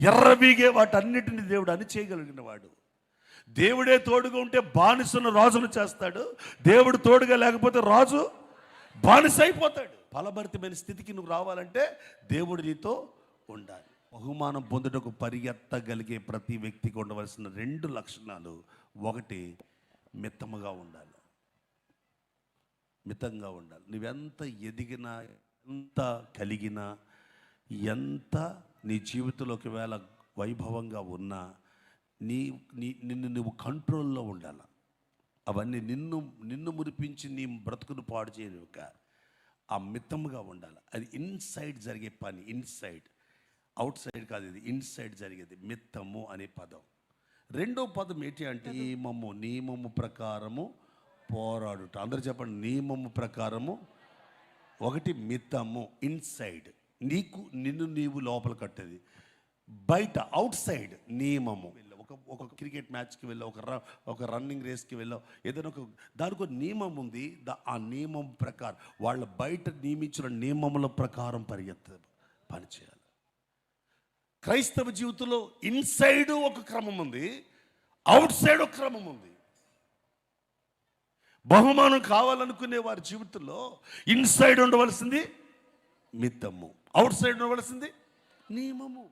ఎర్రబీగే వాటన్నిటిని దేవుడు అణిచేయగలిగిన వాడు. దేవుడే తోడుగా ఉంటే బానిసను రాజును చేస్తాడు. దేవుడు తోడుగా లేకపోతే రాజు బానిస అయిపోతాడు. ఫలభరితమైన స్థితికి నువ్వు రావాలంటే దేవుడు నీతో ఉండాలి. బహుమానం పొందుటకు పరిగెత్తగలిగే ప్రతి వ్యక్తికి ఉండవలసిన 2 లక్షణాలు. ఒకటి, మితముగా ఉండాలి. మితంగా ఉండాలి. నువ్వెంత ఎదిగినా, ఎంత కలిగినా, ఎంత నీ జీవితంలోకి వేళ వైభవంగా ఉన్నా నిన్ను నువ్వు కంట్రోల్లో ఉండాలి. అవన్నీ నిన్ను మురిపించి నీ బ్రతుకును పాడు చేయలేక ఆ మితంగా ఉండాలి. అది ఇన్సైడ్ జరిగే పని. ఇన్సైడ్, అవుట్ సైడ్ కాదు, ఇది ఇన్సైడ్ జరిగేది. మిత్తము అనే పదం. రెండో పదం ఏంటి అంటే నియమము ప్రకారము పోరాడుట. అందరూ చెప్పండి, నియమము ప్రకారము. ఒకటి మితము, ఇన్సైడ్, నిన్ను నీవు లోపల కట్టేది. బయట, అవుట్ సైడ్ నియమము. ఒక క్రికెట్ మ్యాచ్కి వెళ్ళావు, ఒక రన్నింగ్ రేస్కి వెళ్ళావు, ఏదైనా దానికి ఒక నియమం ఉంది. ఆ నియమం ప్రకారం వాళ్ళ బయట నియమించిన నియమముల ప్రకారం పనిచేయాలి. క్రైస్తవ జీవితంలో ఇన్సైడ్ ఒక క్రమం ఉంది, అవుట్ సైడ్ ఒక క్రమం ఉంది. బహుమానం కావాలనుకునే వారి జీవితంలో ఇన్సైడ్ ఉండవలసింది మితము, అవుట్ సైడ్ ఉండవలసింది నియమము.